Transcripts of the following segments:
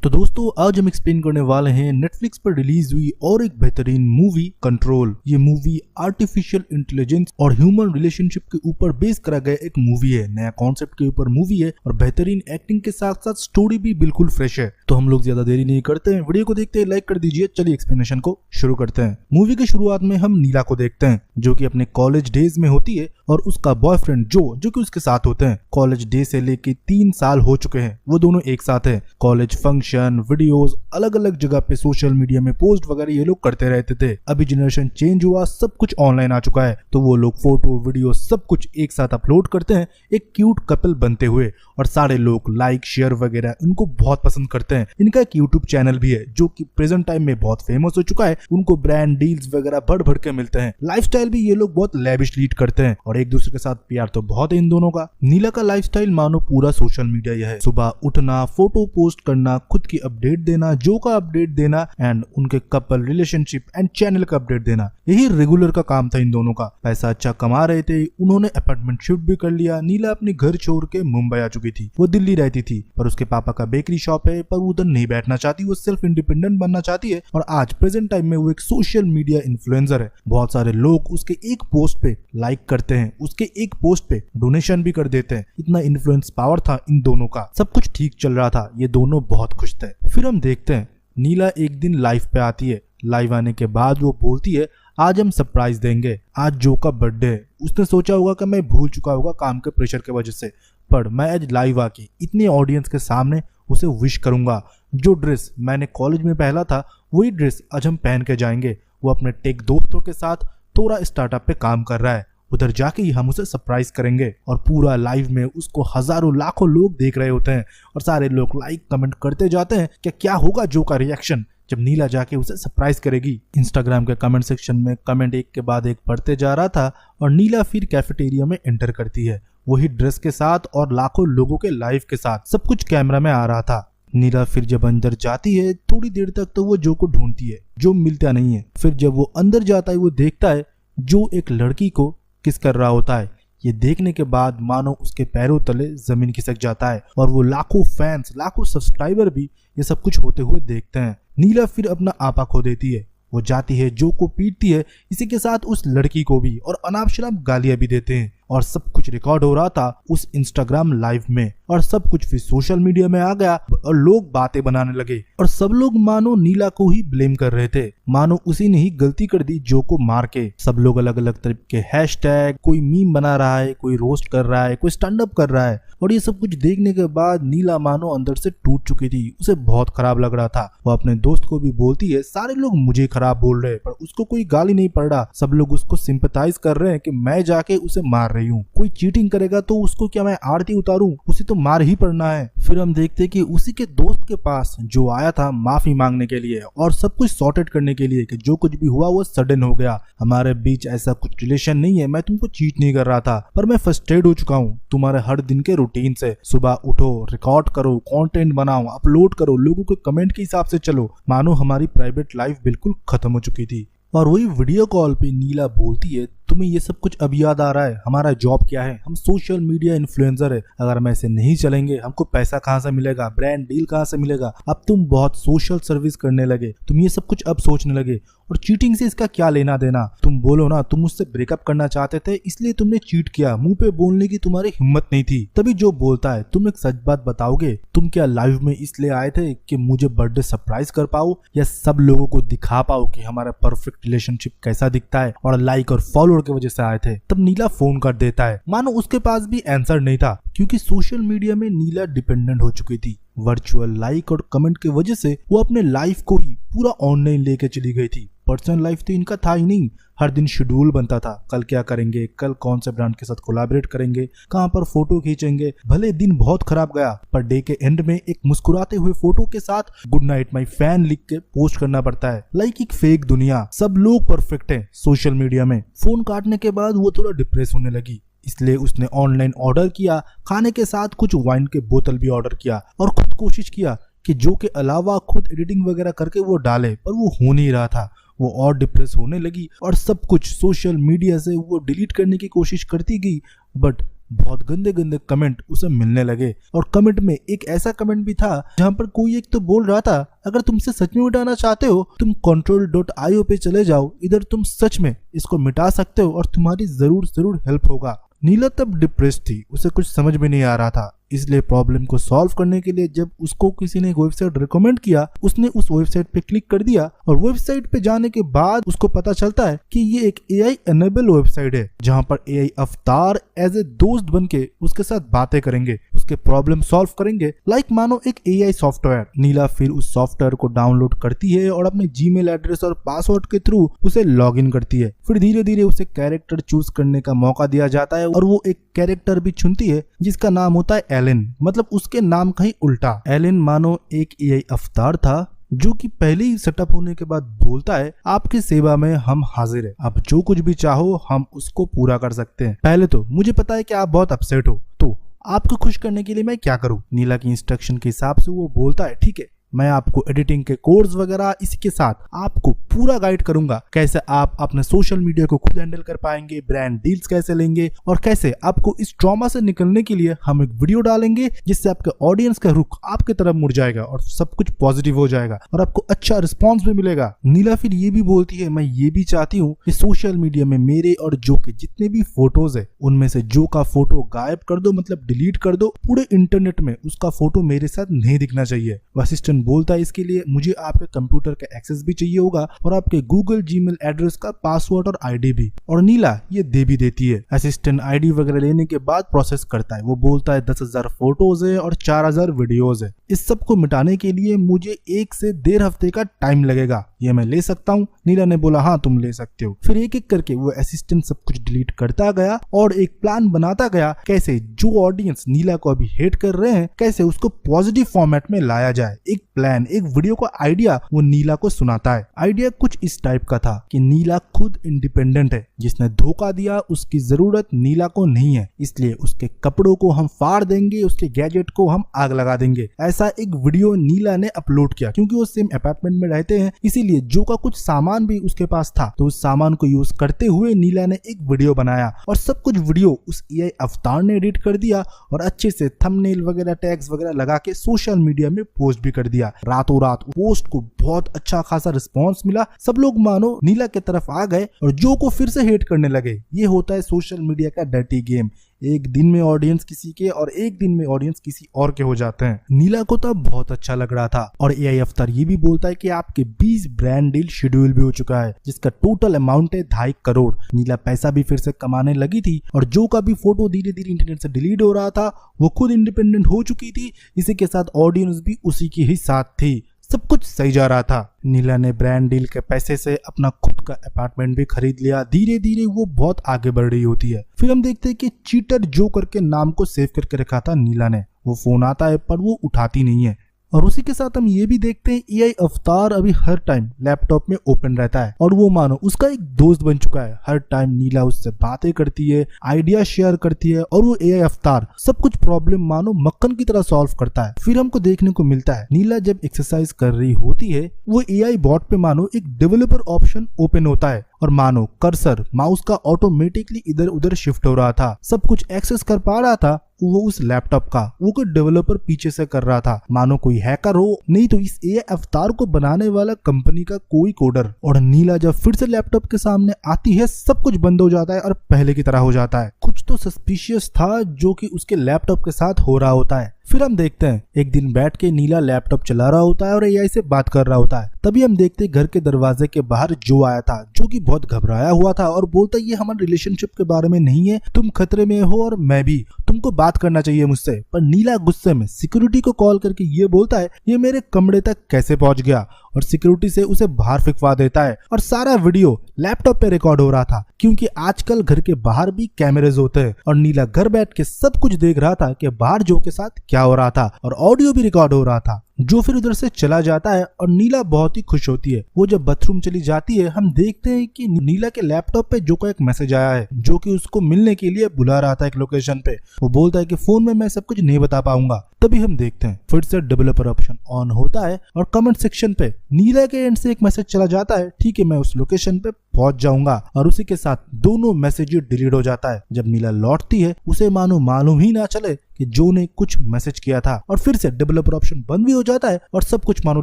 तो दोस्तों आज हम एक्सप्लेन करने वाले हैं नेटफ्लिक्स पर रिलीज हुई और एक बेहतरीन मूवी कंट्रोल। ये मूवी आर्टिफिशियल इंटेलिजेंस और ह्यूमन रिलेशनशिप के ऊपर बेस करा गया एक मूवी है। नया कॉन्सेप्ट के ऊपर मूवी है और बेहतरीन एक्टिंग के साथ साथ स्टोरी भी बिल्कुल फ्रेश है। तो हम लोग ज्यादा देरी नहीं करते हैं, वीडियो को देखते हैं, लाइक कर दीजिए। चलिए एक्सप्लेनेशन को शुरू करते हैं। मूवी की शुरुआत में हम नीला को देखते हैं जो कि अपने कॉलेज डेज में होती है और उसका बॉयफ्रेंड जो कि उसके साथ होते हैं। कॉलेज डे से लेके 3 साल हो चुके हैं, वो दोनों एक साथ हैं। कॉलेज फंक्शन, वीडियोस, अलग अलग जगह पे सोशल मीडिया में पोस्ट वगैरह ये लोग करते रहते थे। अभी जनरेशन चेंज हुआ, सब कुछ ऑनलाइन आ चुका है, तो वो लोग फोटो वीडियो सब कुछ एक साथ अपलोड करते हैं एक क्यूट कपल बनते हुए। और सारे लोग लाइक शेयर वगैरह इनको बहुत पसंद करते हैं। इनका एक यूट्यूब चैनल भी है जो कि प्रेजेंट टाइम में बहुत फेमस हो चुका है। उनको ब्रांड डील्स वगैरह बढ़ के मिलते हैं। लाइफस्टाइल भी ये लोग बहुत लेविश लीड करते हैं और एक दूसरे के साथ प्यार तो बहुत है इन दोनों का। नीला का लाइफस्टाइल मानो पूरा सोशल मीडिया यह है। सुबह उठना, फोटो पोस्ट करना, खुद की अपडेट देना, जो का अपडेट देना एंड उनके कपल रिलेशनशिप एंड चैनल का अपडेट देना, यही रेगुलर का काम था इन दोनों का। पैसा अच्छा कमा रहे थे, उन्होंने अपार्टमेंट शिफ्ट भी कर लिया। नीला अपने घर छोड़ के मुंबई आ चुकी थी। वो दिल्ली रहती थी पर उसके पापा का बेकरी शॉप है, पर वो उधर नहीं बैठना चाहती। वो सेल्फ इंडिपेंडेंट बनना चाहती है और आज प्रेजेंट टाइम में वो एक सोशल मीडिया इन्फ्लुएंसर है। बहुत सारे लोग उसके एक पोस्ट पे लाइक करते हैं, उसके एक पोस्ट पे डोनेशन भी कर देते हैं। इतना इन्फ्लुएंस पावर था इन दोनों का। सब कुछ ठीक चल रहा था, ये दोनों बहुत खुश थे। फिर हम देखते हैं नीला एक दिन लाइव पे आती है। लाइव आने के बाद वो बोलती है आज हम सरप्राइज देंगे, आज जो का बर्थडे है। उसने सोचा होगा कि मैं भूल चुका होगा काम के प्रेशर की वजह से, पर मैं आज लाइव आके इतनी ऑडियंस के सामने उसे विश करूंगा। जो ड्रेस मैंने कॉलेज में पहना था वही ड्रेस आज हम पहन के जाएंगे। वो अपने टेक दोस्तों के साथ थोड़ा स्टार्टअप पे काम कर रहा है, उधर जाके ही हम उसे सरप्राइज करेंगे। और पूरा लाइव में उसको हजारों लाखों लोग देख रहे होते हैं और सारे लोग लाइक कमेंट करते जाते हैं कि क्या होगा जो का रिएक्शन जब नीला जाके उसे सरप्राइज करेगी। इंस्टाग्राम के कमेंट सेक्शन में कमेंट एक के बाद एक पढ़ते जा रहा था और नीला फिर कैफेटेरिया में एंटर करती है, वही ड्रेस के साथ और लाखों लोगों के लाइव के साथ। सब कुछ कैमरा में आ रहा था। नीला फिर जब अंदर जाती है थोड़ी देर तक तो वो जो को ढूंढती है, जो मिलता नहीं है। फिर जब वो अंदर जाता है वो देखता है जो एक लड़की को किस कर रहा होता है। ये देखने के बाद मानो उसके पैरों तले जमीन खिसक जाता है और वो लाखों फैंस, लाखों सब्सक्राइबर भी ये सब कुछ होते हुए देखते हैं। नीला फिर अपना आपा खो देती है। वो जाती है, जो को पीटती है, इसी के साथ उस लड़की को भी, और अनाप शनाप गालियां भी देते हैं। और सब कुछ रिकॉर्ड हो रहा था उस इंस्टाग्राम लाइव में और सब कुछ फिर सोशल मीडिया में आ गया और लोग बातें बनाने लगे और सब लोग मानो नीला को ही ब्लेम कर रहे थे, मानो उसी ने ही गलती कर दी जो को मार के। सब लोग अलग अलग तरह के हैशटैग, कोई मीम बना रहा है, कोई रोस्ट कर रहा है, कोई स्टैंड अप कर रहा है। और ये सब कुछ देखने के बाद नीला मानो अंदर से टूट चुकी थी। उसे बहुत खराब लग रहा था। वो अपने दोस्त को भी बोलती है सारे लोग मुझे खराब बोल रहे हैं पर उसको कोई गाली नहीं पड़ रहा। सब लोग उसको सिंपैथाइज कर रहे हैं कि मैं जाके उसे मार रही हूँ। कोई चीटिंग करेगा तो उसको क्या मैं आरती उतारूं, उसे तो मार ही पड़ना है। फिर हम देखते कि उसी के दोस्त के पास जो आया था माफी मांगने के लिए और सब कुछ सॉर्टेड करने के लिए कि जो कुछ भी हुआ वो सडन हो गया, हमारे बीच ऐसा कुछ रिलेशन नहीं है, मैं तुमको चीट नहीं कर रहा था पर मैं फ्रस्ट्रेट हो चुका हूँ तुम्हारे हर दिन के रूटीन से। सुबह उठो, रिकॉर्ड करो, कंटेंट बनाओ, अपलोड करो, लोगों के कमेंट के हिसाब से चलो। मानो हमारी प्राइवेट लाइफ बिल्कुल खत्म हो चुकी थी। और वही वीडियो कॉल पे नीला बोलती है तुम्हें ये सब कुछ अब याद आ रहा है, हमारा जॉब क्या है, हम सोशल मीडिया इन्फ्लुएंसर है, अगर हम ऐसे नहीं चलेंगे हमको पैसा कहाँ से मिलेगा, ब्रांड डील कहाँ से मिलेगा। अब तुम बहुत सोशल सर्विस करने लगे, तुम ये सब कुछ अब सोचने लगे और चीटिंग से इसका क्या लेना देना। तुम बोलो ना तुम मुझसे ब्रेकअप करना चाहते थे इसलिए तुमने चीट किया, मुंह पे बोलने की तुम्हारी हिम्मत नहीं थी। तभी जो बोलता है तुम एक सच बात बताओगे, तुम क्या लाइव में इसलिए आए थे कि मुझे बर्थडे सरप्राइज कर पाओ या सब लोगों को दिखा पाओ कि हमारा परफेक्ट रिलेशनशिप कैसा दिखता है और लाइक और फॉलोअर की वजह से आए थे। तब नीला फोन कर देता है, मानो उसके पास भी आंसर नहीं था क्योंकि सोशल मीडिया में नीला डिपेंडेंट हो चुकी थी। वर्चुअल लाइक और कमेंट की वजह से वो अपने लाइफ को ही पूरा ऑनलाइन लेके चली गई थी। पर्सनल लाइफ तो इनका था ही नहीं। हर दिन शेड्यूल बनता था, कल क्या करेंगे, कल कौन से ब्रांड के साथ कोलैबोरेट करेंगे, कहां पर फोटो खींचेंगे। भले दिन बहुत खराब गया पर डे के एंड में एक मुस्कुराते हुए फोटो के साथ गुड नाइट माय फैन लिख के पोस्ट करना पड़ता है। लाइक एक फेक दुनिया, सब लोग परफेक्ट है सोशल मीडिया में। फोन काटने के बाद वो थोड़ा डिप्रेस होने लगी, इसलिए उसने ऑनलाइन ऑर्डर किया, खाने के साथ कुछ वाइन के बोतल भी ऑर्डर किया और खुद कोशिश किया कि जो के अलावा खुद एडिटिंग वगैरह करके वो डाले, पर वो हो नहीं रहा था। वो और डिप्रेस होने लगी और सब कुछ सोशल मीडिया से वो डिलीट करने की कोशिश करती गई बट बहुत गंदे गंदे कमेंट उसे मिलने लगे। और कमेंट में एक ऐसा कमेंट भी था जहां पर कोई एक तो बोल रहा था, अगर तुमसे सच में मिटाना चाहते हो तुम control.io पे चले जाओ, इधर तुम सच में इसको मिटा सकते हो और तुम्हारी जरूर हेल्प होगा। नीला तब डिप्रेस्ड थी, उसे कुछ समझ में नहीं आ रहा था, इसलिए प्रॉब्लम को सॉल्व करने के लिए जब उसको किसी ने एक वेबसाइट रिकमेंड किया, उसने उस वेबसाइट पे क्लिक कर दिया और वेबसाइट पे जाने के बाद उसको पता चलता है कि ये एक AI एनेबल वेबसाइट है जहां पर AI अवतार एज ए दोस्त बन के उसके साथ बातें करेंगे, उसके प्रॉब्लम सॉल्व करेंगे, लाइक मानो एक AI सॉफ्टवेयर। नीला फिर उस सॉफ्टवेयर को डाउनलोड करती है और अपने जीमेल एड्रेस और पासवर्ड के थ्रू उसे लॉग इन करती है। फिर धीरे धीरे उसे कैरेक्टर चूज करने का मौका दिया जाता है और वो एक कैरेक्टर भी चुनती है जिसका नाम होता है एलन, मतलब उसके नाम का ही उल्टा। एलन मानो एक AI अवतार था जो कि पहले ही सेटअप होने के बाद बोलता है, आपकी सेवा में हम हाजिर है, आप जो कुछ भी चाहो हम उसको पूरा कर सकते हैं। पहले तो मुझे पता है कि आप बहुत अपसेट हो, तो आपको खुश करने के लिए मैं क्या करूं। नीला की इंस्ट्रक्शन के हिसाब से वो बोलता है, ठीक है, मैं आपको एडिटिंग के कोर्स वगैरह इसी के साथ आपको पूरा गाइड करूंगा, कैसे आप अपने सोशल मीडिया को खुद हैंडल कर पाएंगे, ब्रांड डील्स कैसे लेंगे और कैसे आपको इस ट्रॉमा से निकलने के लिए हम एक वीडियो डालेंगे जिससे आपके ऑडियंस का रुख आपके तरफ मुड़ जाएगा और सब कुछ पॉजिटिव हो जाएगा और आपको अच्छा रिस्पॉन्स भी मिलेगा। नीला फिर ये भी बोलती है, मैं ये भी चाहती हूँ कि सोशल मीडिया में मेरे और जो के जितने भी फोटोज है उनमें से जो का फोटो गायब कर दो, मतलब डिलीट कर दो, पूरे इंटरनेट में उसका फोटो मेरे साथ नहीं दिखना चाहिए। असिस्टेंट बोलता है, इसके लिए मुझे आपके कंप्यूटर का एक्सेस भी चाहिए होगा और आपके गूगल जीमेल एड्रेस का पासवर्ड और आईडी भी। और नीला ये दे भी देती है। असिस्टेंट आईडी वगैरह लेने के बाद प्रोसेस करता है। वो बोलता है 10,000 फोटोज है और 4,000 वीडियोज है, इस सब को मिटाने के लिए मुझे 1 से 1.5 हफ्ते का टाइम लगेगा, ये मैं ले सकता हूँ। नीला ने बोला, हाँ तुम ले सकते हो। फिर एक एक करके वो असिस्टेंट सब कुछ डिलीट करता गया और एक प्लान बनाता गया कैसे जो ऑडियंस नीला को अभी हेट कर रहे हैं कैसे उसको पॉजिटिव फॉर्मेट में लाया जाए। एक प्लान, एक वीडियो का आइडिया वो नीला को सुनाता है। आइडिया कुछ इस टाइप का था कि नीला खुद इंडिपेंडेंट है, जिसने धोखा दिया उसकी जरूरत नीला को नहीं है, इसलिए उसके कपड़ों को हम फाड़ देंगे, उसके गैजेट को हम आग लगा देंगे। ऐसा एक वीडियो नीला ने अपलोड किया। क्योंकि वो सेम अपार्टमेंट में रहते हैं इसीलिए जो का कुछ सामान भी उसके पास था, तो उस सामान को यूज करते हुए नीला ने एक वीडियो बनाया और सब कुछ वीडियो उस AI अवतार ने एडिट कर दिया और अच्छे से थंबनेल वगैरह टैग्स वगैरह लगा के सोशल मीडिया में पोस्ट भी कर दिया। रातों रात पोस्ट को बहुत अच्छा खासा रिस्पॉन्स मिला, सब लोग मानो नीला की तरफ आ गए और जो को फिर से हेट करने लगे। ये होता है सोशल मीडिया का डर्टी गेम, एक दिन में ऑडियंस किसी के और एक दिन में ऑडियंस किसी और के हो जाते हैं। नीला को तब बहुत अच्छा लग रहा था और AI अवतार ये भी बोलता है कि आपके 20 ब्रांड डील शेड्यूल भी हो चुका है जिसका टोटल अमाउंट है 2.5 करोड़। नीला पैसा भी फिर से कमाने लगी थी और जो का भी फोटो धीरे धीरे इंटरनेट से डिलीट हो रहा था, वो खुद इंडिपेंडेंट हो चुकी थी, इसी के साथ ऑडियंस भी उसी के ही साथ थी, सब कुछ सही जा रहा था। नीला ने ब्रांड डील के पैसे से अपना खुद का अपार्टमेंट भी खरीद लिया। धीरे धीरे वो बहुत आगे बढ़ रही होती है। फिर हम देखते हैं कि चीटर जो करके नाम को सेव करके रखा था नीला ने, वो फोन आता है पर वो उठाती नहीं है। और उसी के साथ हम ये भी देखते हैं AI अवतार अभी हर टाइम लैपटॉप में ओपन रहता है और वो मानो उसका एक दोस्त बन चुका है। हर टाइम नीला उससे बातें करती है, आइडिया शेयर करती है और वो AI अवतार सब कुछ प्रॉब्लम मानो मक्खन की तरह सॉल्व करता है। फिर हमको देखने को मिलता है नीला जब एक्सरसाइज कर रही होती है वो AI बॉट पे मानो एक डेवलपर ऑप्शन ओपन होता है और मानो कर्सर माउस का ऑटोमेटिकली इधर उधर शिफ्ट हो रहा था, सब कुछ एक्सेस कर पा रहा था वो उस लैपटॉप का, वो कोई डेवलपर पीछे से कर रहा था, मानो कोई हैकर हो, नहीं तो इस AI अवतार को बनाने वाला कंपनी का कोई कोडर। और नीला जब फिर से लैपटॉप के सामने आती है सब कुछ बंद हो जाता है और पहले की तरह हो जाता है। कुछ तो सस्पिशियस था जो कि उसके लैपटॉप के साथ हो रहा होता है। फिर हम देखते हैं एक दिन बैठ के नीला लैपटॉप चला रहा होता है और AI से बात कर रहा होता है। तभी हम देखते हैं घर के दरवाजे के बाहर जो आया था, जो कि बहुत घबराया हुआ था और बोलता ये हमारे रिलेशनशिप के बारे में नहीं है, तुम खतरे में हो और मैं भी, तुमको बात करना चाहिए मुझसे। पर नीला गुस्से में सिक्योरिटी को कॉल करके ये बोलता है ये मेरे कमरे तक कैसे पहुंच गया और सिक्योरिटी से उसे बाहर फिकवा देता है। और सारा वीडियो लैपटॉप पे रिकॉर्ड हो रहा था क्योंकि आजकल घर के बाहर भी कैमरेज होते हैं और नीला घर बैठ के सब कुछ देख रहा था कि बाहर जो के साथ क्या हो रहा था और ऑडियो भी रिकॉर्ड हो रहा था। जो फिर उधर से चला जाता है और नीला बहुत ही खुश होती है। वो जब बाथरूम चली जाती है हम देखते हैं कि नीला के लैपटॉप पे जो का एक मैसेज आया है जो कि उसको मिलने के लिए बुला रहा था एक लोकेशन पे। वो बोलता है कि फोन में मैं सब कुछ नहीं बता पाऊंगा। तभी हम देखते हैं फिर से डेवलपर ऑप्शन ऑन होता है और कमेंट सेक्शन पे नीला के एंड से एक मैसेज चला जाता है, ठीक है मैं उस लोकेशन पे पहुंच जाऊंगा। और उसी के साथ दोनों मैसेज डिलीट हो जाता है। जब नीला लौटती है उसे मालूम ही ना चले कि जो ने कुछ मैसेज किया था। और फिर से डेवलपर ऑप्शन बंद भी हो जाता है और सब कुछ मानो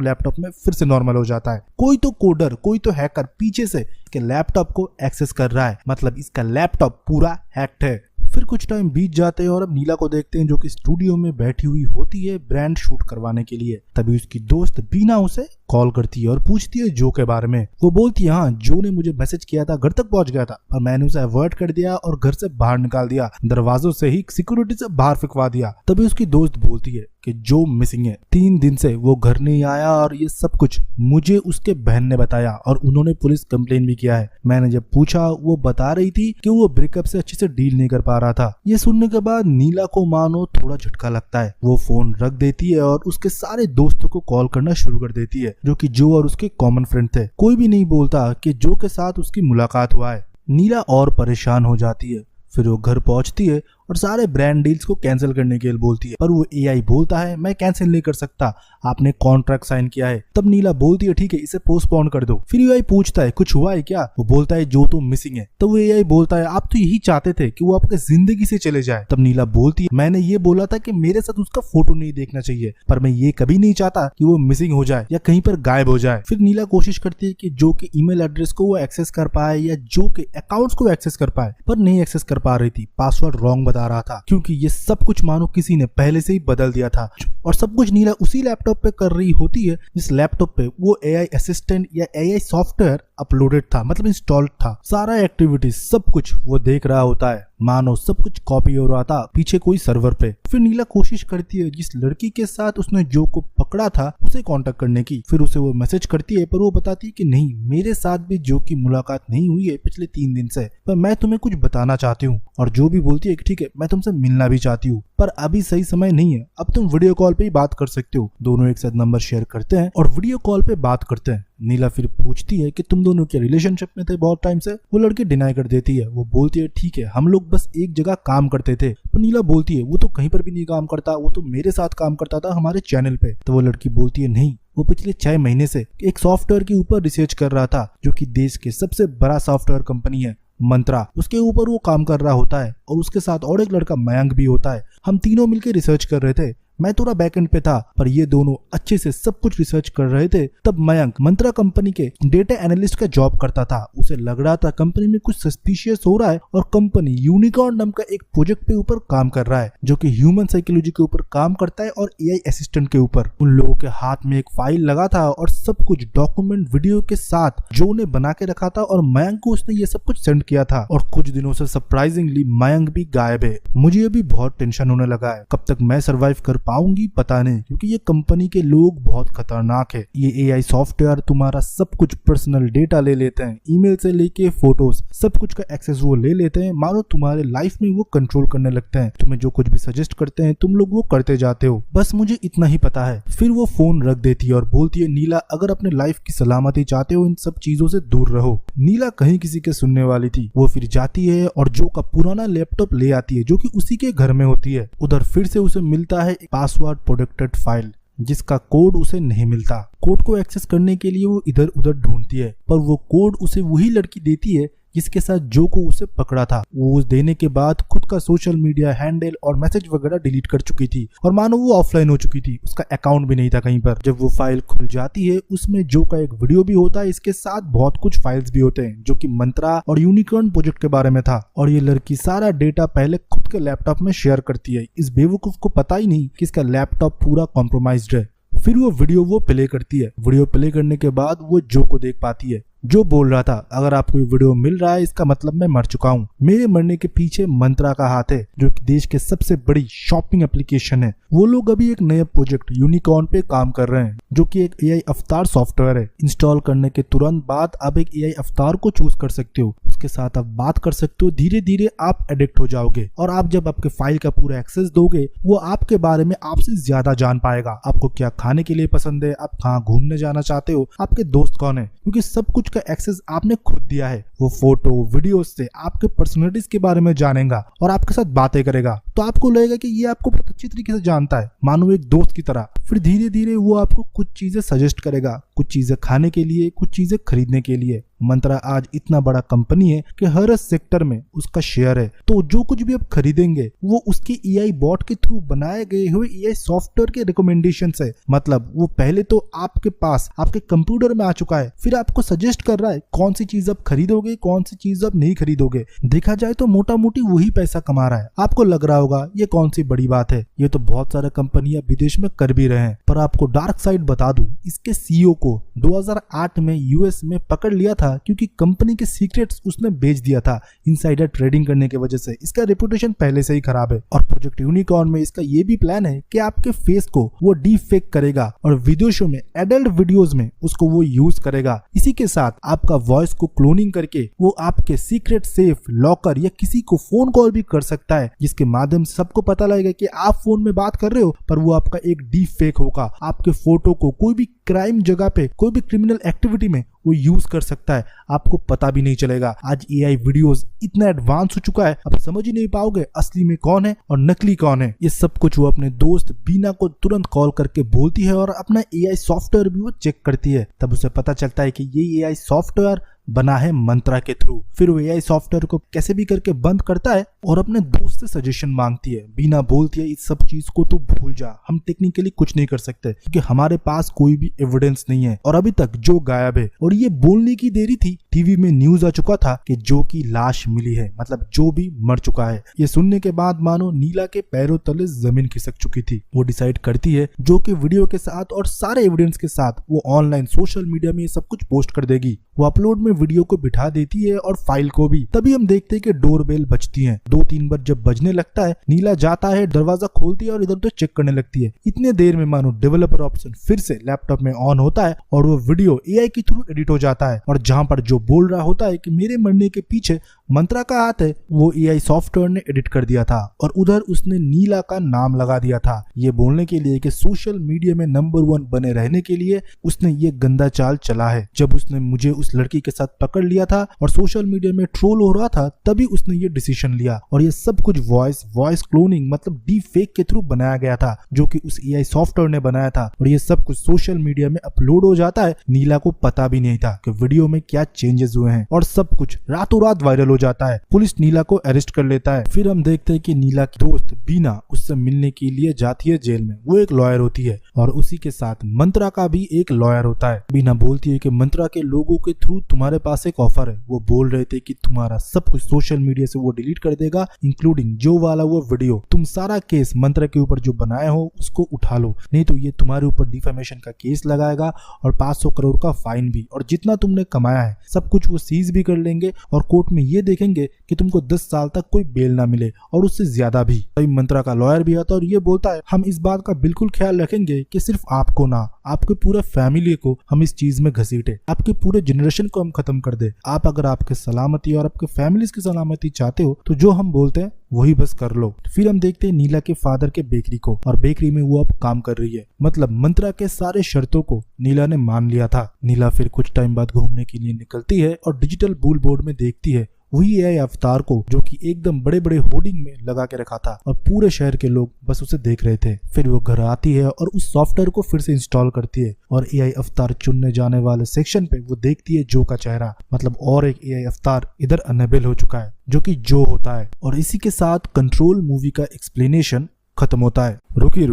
लैपटॉप में फिर से नॉर्मल हो जाता है। कोई तो कोडर, कोई तो हैकर पीछे से इसके लैपटॉप को एक्सेस कर रहा है, मतलब इसका लैपटॉप पूरा हैक्ड है। फिर कुछ टाइम बीत जाते हैं और अब नीला को देखते हैं जो कि स्टूडियो में बैठी हुई होती है ब्रांड शूट करवाने के लिए। तभी उसकी दोस्त बीना उसे कॉल करती है और पूछती है जो के बारे में। वो बोलती है हाँ, जो ने मुझे मैसेज किया था घर तक पहुंच गया था पर मैंने उसे अवॉइड कर दिया और घर से बाहर निकाल दिया, दरवाजों से ही सिक्योरिटी से बाहर फिकवा दिया। तभी उसकी दोस्त बोलती है कि जो मिसिंग है, 3 दिन से वो घर नहीं आया और ये सब कुछ मुझे उसके बहन ने बताया और उन्होंने पुलिस कंप्लेन भी किया है। मैंने जब पूछा वो बता रही थी कि वो ब्रेकअप से अच्छे से डील नहीं कर पा रहा था। ये सुनने के बाद नीला को मानो थोड़ा झटका लगता है। वो फोन रख देती है और उसके सारे दोस्तों को कॉल करना शुरू कर देती है जो कि जो और उसके कॉमन फ्रेंड थे। कोई भी नहीं बोलता कि जो के साथ उसकी मुलाकात हुआ है। नीला और परेशान हो जाती है। फिर वो घर पहुंचती है और सारे ब्रांड डील्स को कैंसिल करने के लिए बोलती है पर वो एआई बोलता है मैं कैंसिल नहीं कर सकता, आपने कॉन्ट्रैक्ट साइन किया है। तब नीला बोलती है ठीक है इसे पोस्टपोन कर दो। फिर एआई पूछता है कुछ हुआ है क्या? वो बोलता है जो तुम मिसिंग है। तो वो एआई बोलता है आप तो यही चाहते थे कि वो आपके जिंदगी से चले जाए। तब नीला बोलती है मैंने ये बोला था कि मेरे साथ उसका फोटो नहीं देखना चाहिए पर मैं ये कभी नहीं चाहता कि वो मिसिंग हो जाए या कहीं पर गायब हो जाए। फिर नीला कोशिश करती है कि जो के ईमेल एड्रेस को वो एक्सेस कर पाए या जो के अकाउंट्स को एक्सेस कर पाए पर नहीं एक्सेस कर पा रही थी, पासवर्ड रॉन्ग बता रहा था क्योंकि ये सब कुछ मानो किसी ने पहले से ही बदल दिया था। और सब कुछ नीला उसी लैपटॉप पे कर रही होती है जिस लैपटॉप पे वो एआई असिस्टेंट या एआई सॉफ्टवेयर अपलोडेड था, मतलब इंस्टॉल्ड था। सारा एक्टिविटी सब कुछ वो देख रहा होता है, मानो सब कुछ कॉपी हो रहा था पीछे कोई सर्वर पे। फिर नीला कोशिश करती है जिस लड़की के साथ उसने जो को पकड़ा था उसे कांटेक्ट करने की। फिर उसे वो मैसेज करती है पर वो बताती है कि नहीं मेरे साथ भी जो की मुलाकात नहीं हुई है पिछले 3 दिन से, पर मैं तुम्हें कुछ बताना चाहती हूँ। और जो भी बोलती है कि ठीक है मैं तुमसे मिलना भी चाहती हूँ पर अभी सही समय नहीं है, अब तुम वीडियो कॉल पे ही बात कर सकते हो। दोनों एक साथ नंबर शेयर करते हैं और वीडियो कॉल पे बात करते हैं। नीला फिर पूछती है कि तुम दोनों क्या रिलेशनशिप में थे बहुत टाइम से? वो लड़की डिनाई कर देती है। वो बोलती है ठीक है हम लोग बस एक जगह काम करते थे। पर नीला बोलती है वो तो कहीं पर भी नहीं काम करता, वो तो मेरे साथ काम करता था हमारे चैनल पे। तो वो लड़की बोलती है नहीं, वो पिछले 6 महीने से एक सॉफ्टवेयर के ऊपर रिसर्च कर रहा था जो कि देश के सबसे बड़ा सॉफ्टवेयर कंपनी है मंत्रा, उसके ऊपर वो काम कर रहा होता है और उसके साथ और एक लड़का मयंक भी होता है। हम तीनों मिलकर रिसर्च कर रहे थे। मैं थोड़ा बैकएंड पे था पर ये दोनों अच्छे से सब कुछ रिसर्च कर रहे थे। तब मयंक मंत्रा कंपनी के डेटा एनालिस्ट का जॉब करता था। उसे लग रहा था कंपनी में कुछ सस्पिशियस हो रहा है और कंपनी यूनिकॉर्न नाम का एक प्रोजेक्ट पे ऊपर काम कर रहा है जो कि ह्यूमन साइकोलॉजी के ऊपर काम करता है और एआई असिस्टेंट के ऊपर। उन लोगों के हाथ में एक फाइल लगा था और सब कुछ डॉक्यूमेंट वीडियो के साथ जो ने बना के रखा था और मयंक को उसने ये सब कुछ सेंड किया था। और कुछ दिनों से सरप्राइजिंगली मयंक भी गायब है। मुझे अभी बहुत टेंशन होने लगा है, कब तक मैं सर्वाइव कर पाऊंगी पता नहीं, क्योंकि ये कंपनी के लोग बहुत खतरनाक है। ये एआई सॉफ्टवेयर तुम्हारा सब कुछ पर्सनल डेटा ले लेते हैं, ईमेल से लेके फोटोज सब कुछ का एक्सेस वो ले लेते हैं। मानो तुम्हारे लाइफ में वो कंट्रोल करने लगते हैं। तुम्हें जो कुछ भी सजेस्ट करते हैं तुम लोग वो करते जाते हो। बस मुझे इतना ही पता है। फिर वो फोन रख देती है और बोलती है नीला अगर अपने लाइफ की सलामती चाहते हो इन सब चीजों से दूर रहो। नीला कहीं किसी के सुनने वाली थी। वो फिर जाती है और जो का पुराना लैपटॉप ले आती है जो कि उसी के घर में होती है। उधर फिर से उसे मिलता है पासवर्ड प्रोटेक्टेड फाइल जिसका कोड उसे नहीं मिलता। कोड को एक्सेस करने के लिए वो इधर उधर ढूंढती है पर वो कोड उसे वही लड़की देती है जिसके साथ जो को उसे पकड़ा था। वो देने के बाद खुद का सोशल मीडिया हैंडल और मैसेज वगैरह डिलीट कर चुकी थी और मानो वो ऑफलाइन हो चुकी थी, उसका अकाउंट भी नहीं था कहीं पर। जब वो फाइल खुल जाती है उसमें जो का एक वीडियो भी होता है, इसके साथ बहुत कुछ फाइल्स भी होते हैं जो कि मंत्रा और यूनिकॉर्न प्रोजेक्ट के बारे में था। और ये लड़की सारा डेटा पहले खुद के लैपटॉप में शेयर करती है। इस बेवकूफ को पता ही नहीं कि इसका लैपटॉप पूरा कॉम्प्रोमाइज्ड है। फिर वो वीडियो प्ले करती है। वीडियो प्ले करने के बाद वो जो को देख पाती है। जो बोल रहा था अगर आपको ये वीडियो मिल रहा है इसका मतलब मैं मर चुका हूँ, मेरे मरने के पीछे मंत्रा का हाथ है, जो कि देश के सबसे बड़ी शॉपिंग एप्लीकेशन है। वो लोग अभी एक नया प्रोजेक्ट यूनिकॉर्न पे काम कर रहे हैं, जो कि एक एआई अवतार सॉफ्टवेयर है। इंस्टॉल करने के तुरंत बाद आप एक एआई अवतार को चूज कर सकते हो, उसके साथ आप बात कर सकते हो। धीरे धीरे आप एडिक्ट हो जाओगे और आप जब आपके फाइल का पूरा एक्सेस दोगे वो आपके बारे में आपसे ज्यादा जान पाएगा। आपको क्या खाने के लिए पसंद है, आप कहाँ घूमने जाना चाहते हो, आपके दोस्त कौन है, क्योंकि सब कुछ का एक्सेस आपने खुद दिया है। वो फोटो वीडियो से आपके पर्सनैलिटीज के बारे में जानेगा और आपके साथ बातें करेगा, तो आपको लगेगा कि ये आपको बहुत अच्छी तरीके से जानता है, मानो एक दोस्त की तरह। फिर धीरे धीरे वो आपको कुछ चीजें सजेस्ट करेगा, कुछ चीजें खाने के लिए, कुछ चीजें खरीदने के लिए। मंत्रा आज इतना बड़ा कंपनी है कि हर सेक्टर में उसका शेयर है, तो जो कुछ भी आप खरीदेंगे वो उसके एआई बॉट के थ्रू बनाए गए हुए एआई सॉफ्टवेयर के रिकमेंडेशन है। मतलब वो पहले तो आपके पास आपके कंप्यूटर में आ चुका है, फिर आपको सजेस्ट कर रहा है कौन सी चीज आप खरीदोगे, कौन सी चीज आप नहीं खरीदोगे। देखा जाए तो मोटा मोटी वही पैसा कमा रहा है। आपको लग रहा होगा ये कौन सी बड़ी बात है, ये तो बहुत सारे कंपनियां विदेश में कर भी रहे हैं। पर आपको डार्क साइड बता दूं, इसके सीईओ को 2008 में यूएस में पकड़ लिया था क्योंकि कंपनी के सीक्रेट्स उसने बेच दिया था इनसाइडर ट्रेडिंग करने की वजह से। इसका रेपुटेशन पहले से ही खराब है। और प्रोजेक्ट यूनिकॉर्न में इसका ये भी प्लान है कि आपके फेस को वो डीप फेक करेगा और विदेशों में एडल्ट वीडियोस में उसको वो यूज करेगा। इसी के साथ आपका वॉइस को क्लोनिंग करके वो आपके सीक्रेट सेफ लॉकर या किसी को फोन कॉल भी कर सकता है, जिसके माध्यम से सबको पता लगेगा कि आप फोन में बात कर रहे हो, पर वो आपका एक डीप फेक होगा। आपके फोटो को कोई भी क्राइम जगह पे, कोई भी क्रिमिनल एक्टिविटी में वो यूज कर सकता है, आपको पता भी नहीं चलेगा। आज एआई वीडियोस इतना एडवांस हो चुका है, आप समझ ही नहीं पाओगे असली में कौन है और नकली कौन है। ये सब कुछ वो अपने दोस्त बीना को तुरंत कॉल करके बोलती है और अपना एआई सॉफ्टवेयर भी वो चेक करती है। तब उसे पता चलता है कि ये एआई सॉफ्टवेयर बना है मंत्रा के थ्रू। फिर वो एआई सॉफ्टवेयर को कैसे भी करके बंद करता है और अपने दोस्त से सजेशन मांगती है। बीना बोलती है इस सब चीज को तो भूल जा, हम टेक्निकली कुछ नहीं कर सकते क्योंकि हमारे पास कोई भी एविडेंस नहीं है और अभी तक जो गायब है। और ये बोलने की देरी थी, टीवी में न्यूज आ चुका था कि जो की लाश मिली है, मतलब जो भी मर चुका है। ये सुनने के बाद मानो नीला के पैरों तले जमीन खिसक चुकी थी। वो डिसाइड करती है जो कि वीडियो के साथ और सारे एविडेंस के साथ वो ऑनलाइन सोशल मीडिया में ये सब कुछ पोस्ट कर देगी। वो अपलोड में वीडियो को बिठा देती है और फाइल को भी। तभी हम देखते हैं कि डोरबेल बजती है। 2-3 बार जब बजने लगता है, नीला जाता है, दरवाजा खोलती है और इधर उधर चेक करने लगती है। इतने देर में मानो डेवलपर ऑप्शन फिर से लैपटॉप में ऑन होता है और वो वीडियो एआई के थ्रू एडिट हो जाता है। और जहां पर जो बोल रहा होता है कि मेरे मरने के पीछे मंत्रा का हाथ है, वो एआई सॉफ्टवेयर ने एडिट कर दिया था और उधर उसने नीला का नाम लगा दिया था, ये बोलने के लिए कि सोशल मीडिया में नंबर 1 बने रहने के लिए उसने ये गंदा चाल चला है। जब उसने मुझे उस लड़की के साथ पकड़ लिया था और सोशल मीडिया में ट्रोल हो रहा था, तभी उसने ये डिसीजन लिया। और ये सब कुछ वॉइस क्लोनिंग मतलब डीप फेक के थ्रू बनाया गया था, जो कि उस एआई सॉफ्टवेयर ने बनाया था। और ये सब कुछ सोशल मीडिया में अपलोड हो जाता है। नीला को पता भी नहीं था कि वीडियो में क्या चेंजेस हुए हैं और सब कुछ रातों रात वायरल हो जाता है। पुलिस नीला को अरेस्ट कर लेता है। फिर हम देखते हैं कि नीला की दोस्त बीना उससे मिलने के लिए जाती है जेल में। वो एक लॉयर होती है और उसी के साथ मंत्रा का भी एक लॉयर होता है। बीना बोलती है कि मंत्रा के लोगों के थ्रू तुम्हारे पास एक ऑफर है। वो बोल रहे थे कि तुम्हारा सब कुछ सोशल मीडिया से वो डिलीट कर देगा, इंक्लूडिंग जो वाला वो वीडियो। तुम सारा केस मंत्रा के ऊपर जो बनाए हो उसको उठा लो, नहीं तो ये तुम्हारे ऊपर डिफेमेशन का केस लगाएगा और 500 करोड़ का फाइन भी। और जितना तुमने कमाया है सब कुछ वो सीज भी कर लेंगे और कोर्ट में ये देखेंगे कि तुमको 10 साल तक कोई बेल ना मिले और उससे ज्यादा भी। तभी मंत्रा का लॉयर भी आता है और ये बोलता है हम इस बात का बिल्कुल ख्याल रखेंगे कि सिर्फ आपको ना, आपके पूरे फैमिली को हम इस चीज में घसीटे, आपके पूरे जनरेशन को हम खत्म कर दे। आप अगर आपके सलामती और आपके फैमिलीज की सलामती चाहते हो तो जो हम बोलते हैं वही बस कर लो। फिर हम देखते हैं नीला के फादर के बेकरी को और बेकरी में वो अब काम कर रही है। मतलब मंत्रा के सारे शर्तों को नीला ने मान लिया था। नीला फिर कुछ टाइम बाद घूमने के लिए निकलती है और डिजिटल बुल बोर्ड में देखती है वही एआई अवतार को, जो कि एकदम बड़े बड़े होर्डिंग में लगा के रखा था और पूरे शहर के लोग बस उसे देख रहे थे। फिर वो घर आती है और उस सॉफ्टवेयर को फिर से इंस्टॉल करती है और एआई अवतार चुनने जाने वाले सेक्शन पे वो देखती है जो का चेहरा। मतलब और एक एआई अवतार इधर अनेबल हो चुका है, जो कि जो होता है। और इसी के साथ कंट्रोल मूवी का एक्सप्लेनेशन खत्म होता है। रुकिए